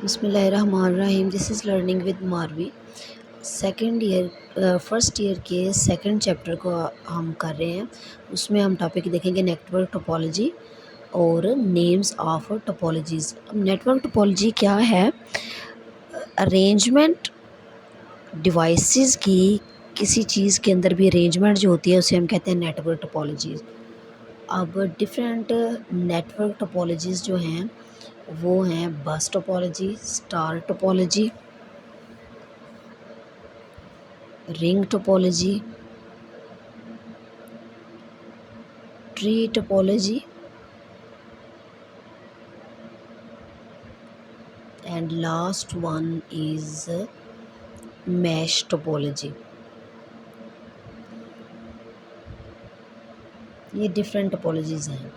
بسم اللہ الرحمن الرحیم. This is learning with Marvi. Second year first year کے سیکنڈ چیپٹر کو ہم کر رہے ہیں. اس میں ہم ٹاپک دیکھیں گے نیٹورک ٹوپولوجی اور نیمز آف ٹوپولوجیز. اب نیٹورک ٹوپولوجی کیا ہے؟ ارینجمنٹ ڈیوائسز کی کسی چیز کے اندر بھی ارینجمنٹ جو ہوتی ہے اسے ہم کہتے ہیں نیٹورک ٹوپولوجیز. اب ڈفرینٹ نیٹورک ٹوپولوجیز جو ہیں وہ ہیں bus topology, star topology, ring topology, tree topology and last one is mesh topology. یہ ڈفرینٹ ٹوپولوجیز ہیں.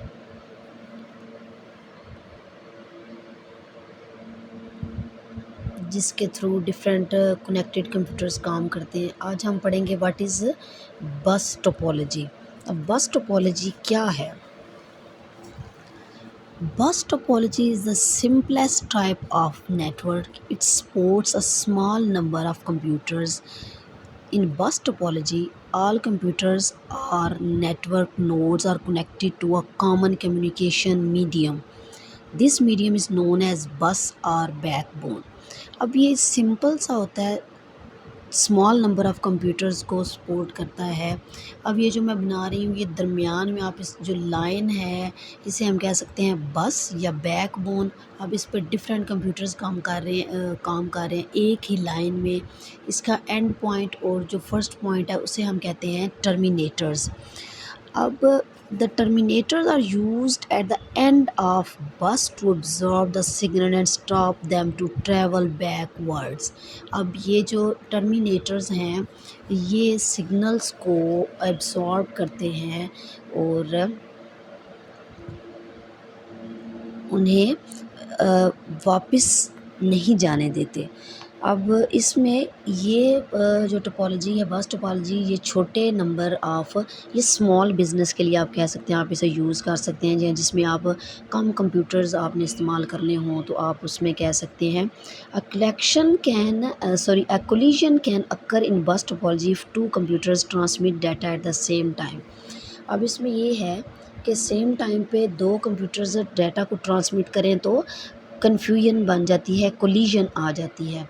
جس کے تھرو ڈفرینٹ کنیکٹڈ کمپیوٹرز کام کرتے ہیں. آج ہم پڑھیں گے واٹ از بس ٹوپولوجی. اب بس ٹوپولوجی کیا ہے؟ Bus topology is the simplest type of network. It supports a small number of computers. In bus topology, all computers or network nodes are connected to a common communication medium. This medium is known as bus or backbone. اب یہ simple سا ہوتا ہے، small number of computers کو support کرتا ہے. اب یہ جو میں بنا رہی ہوں یہ درمیان میں آپ اس جو لائن ہے اسے ہم کہہ سکتے ہیں بس یا بیک بون. اب اس پہ ڈفرینٹ کمپیوٹرز کام کر رہے ہیں ایک ہی لائن میں. اس کا اینڈ پوائنٹ اور جو فرسٹ پوائنٹ ہے اسے ہم کہتے ہیں ٹرمینیٹرز. اب the terminators are used at the end of bus to absorb the signal and stop them to travel backwards. اب یہ جو ٹرمینیٹرز ہیں یہ سگنلز کو ایبزارب کرتے ہیں اور انہیں واپس نہیں جانے دیتے. اب اس میں یہ جو ٹوپولوجی ہے بس ٹوپولوجی یہ چھوٹے نمبر آف یہ اسمال بزنس کے لیے آپ کہہ سکتے ہیں، آپ اسے یوز کر سکتے ہیں جس میں آپ کم کمپیوٹرز آپ نے استعمال کرنے ہوں تو آپ اس میں کہہ سکتے ہیں a collision can occur in bus topology if two computers transmit data at the same time. اب اس میں یہ ہے کہ سیم ٹائم پہ دو کمپیوٹرز ڈیٹا کو ٹرانسمٹ کریں تو کنفیوژن بن جاتی ہے، کولیژن آ جاتی ہے.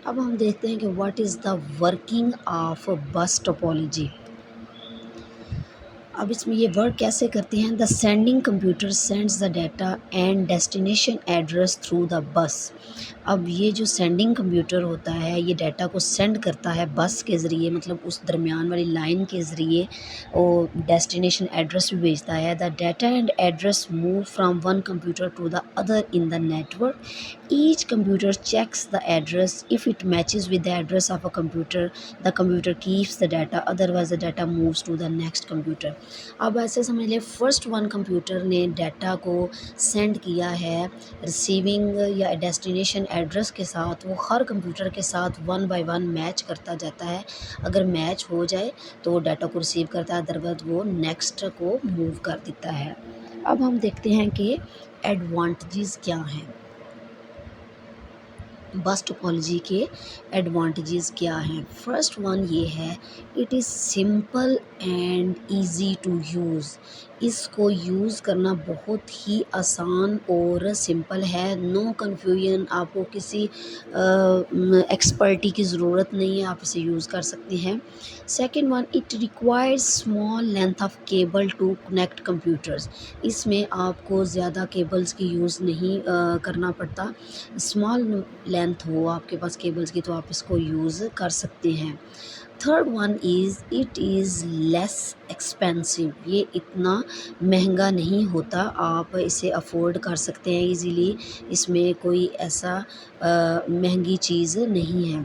اب ہم دیکھتے ہیں کہ what is the working of بس ٹوپولوجی. اب اس میں یہ ورک کیسے کرتے ہیں؟ The sending computer sends the data and destination address through the بس. اب یہ جو سینڈنگ کمپیوٹر ہوتا ہے یہ ڈیٹا کو سینڈ کرتا ہے بس کے ذریعے، مطلب اس درمیان والی لائن کے ذریعے، اور ڈیسٹینیشن ایڈریس بھی بھیجتا ہے. The data and address move from one computer to the other in the network. Each computer checks the address. If it matches with the address of a computer the computer keeps the data, otherwise the data moves to the next computer. اب ایسے سمجھ لیں first one computer نے data کو send کیا ہے receiving یا destination address کے ساتھ، وہ ہر کمپیوٹر کے ساتھ ون بائی ون میچ کرتا جاتا ہے. اگر میچ ہو جائے تو ڈیٹا کو ریسیو کرتا ہے، ادروائز وہ نیکسٹ کو موو کر دیتا ہے. اب ہم دیکھتے ہیں کہ ایڈوانٹیجز کیا ہیں. بس ٹوپولوجی کے ایڈوانٹیجز کیا ہیں؟ فرسٹ ون یہ ہے it is simple and easy to use. اس کو یوز کرنا بہت ہی آسان اور سمپل ہے. نو کنفیوژن، آپ کو کسی ایکسپرٹی کی ضرورت نہیں ہے، آپ اسے یوز کر سکتے ہیں. Second one it requires small length of cable to connect computers. اس میں آپ کو زیادہ کیبلز کی یوز نہیں کرنا پڑتا. اسمال لینتھ ہو آپ کے پاس کیبلز کی تو آپ اس کو یوز کر سکتے ہیں. Third one is it is less expensive. یہ اتنا مہنگا نہیں ہوتا، آپ اسے افورڈ کر سکتے ہیں ایزیلی. اس میں کوئی ایسا مہنگی چیز نہیں ہے.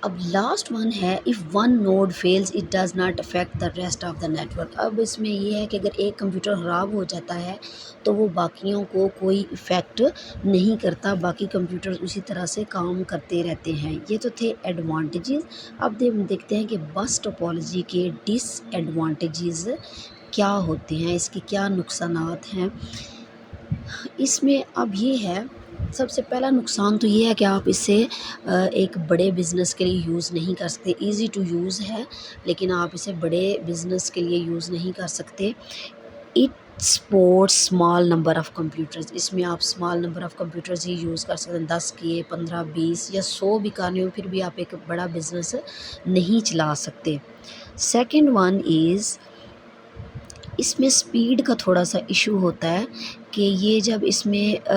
اب لاسٹ ون ہے if one node feels it does not affect the rest of the network. اب اس میں یہ ہے کہ اگر ایک کمپیوٹر خراب ہو جاتا ہے تو وہ باقیوں کو کوئی افیکٹ نہیں کرتا، باقی کمپیوٹر اسی طرح سے کام کرتے رہتے ہیں. یہ تو تھے ایڈوانٹیجز. اب دیکھتے ہیں کہ بس ٹوپولوجی کے ڈس ایڈوانٹیجز کیا ہوتے ہیں، اس کے کیا نقصانات ہیں. اس میں اب یہ ہے سب سے پہلا نقصان تو یہ ہے کہ آپ اسے ایک بڑے بزنس کے لیے یوز نہیں کر سکتے. ایزی ٹو یوز ہے لیکن آپ اسے بڑے بزنس کے لیے یوز نہیں کر سکتے. It support small number of computers. اس میں آپ اسمال نمبر آف کمپیوٹرز ہی یوز کر سکتے ہیں. 10 کے 15 20 یا 100 بھی کرنے ہو پھر بھی آپ ایک بڑا بزنس نہیں چلا سکتے. سیکنڈ ون از اس میں اسپیڈ کا تھوڑا سا ایشو ہوتا ہے کہ یہ جب اس میں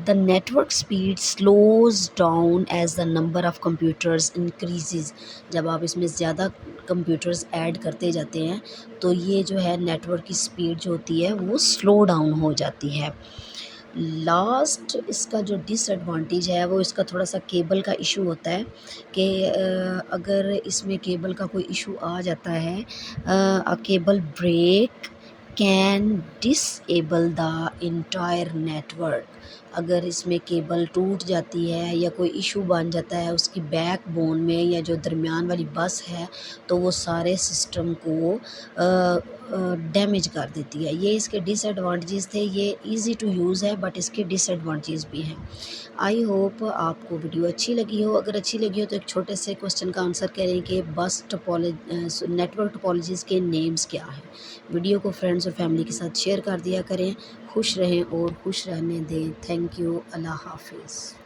the network speed slows down as the number of computers increases. جب آپ اس میں زیادہ کمپیوٹرز ایڈ کرتے جاتے ہیں تو یہ جو ہے نیٹورک کی اسپیڈ جو ہوتی ہے وہ سلو ڈاؤن ہو جاتی ہے. لاسٹ اس کا جو ڈس ایڈوانٹیج ہے وہ اس کا تھوڑا سا کیبل کا ایشو ہوتا ہے کہ اگر اس میں کیبل کا کوئی ایشو آ جاتا ہے cable break can disable the entire network. اگر اس میں کیبل ٹوٹ جاتی ہے یا کوئی ایشو بن جاتا ہے اس کی بیک بون میں یا جو درمیان والی بس ہے تو وہ سارے سسٹم کو ڈیمیج کر دیتی ہے. یہ اس کے ڈس ایڈوانٹیجز تھے. یہ ایزی ٹو یوز ہے بٹ اس کے ڈس ایڈوانٹیجز بھی ہیں. آئی ہوپ آپ کو ویڈیو اچھی لگی ہو. اگر اچھی لگی ہو تو ایک چھوٹے سے کوسچن کا آنسر کریں کہ بس نیٹورک ٹپالوجیز کے نیمز کیا ہیں. ویڈیو کو فرینڈز اور فیملی کے ساتھ شیئر کر دیا کریں. خوش رہیں اور خوش رہنے دیں. Thank you. اللہ حافظ.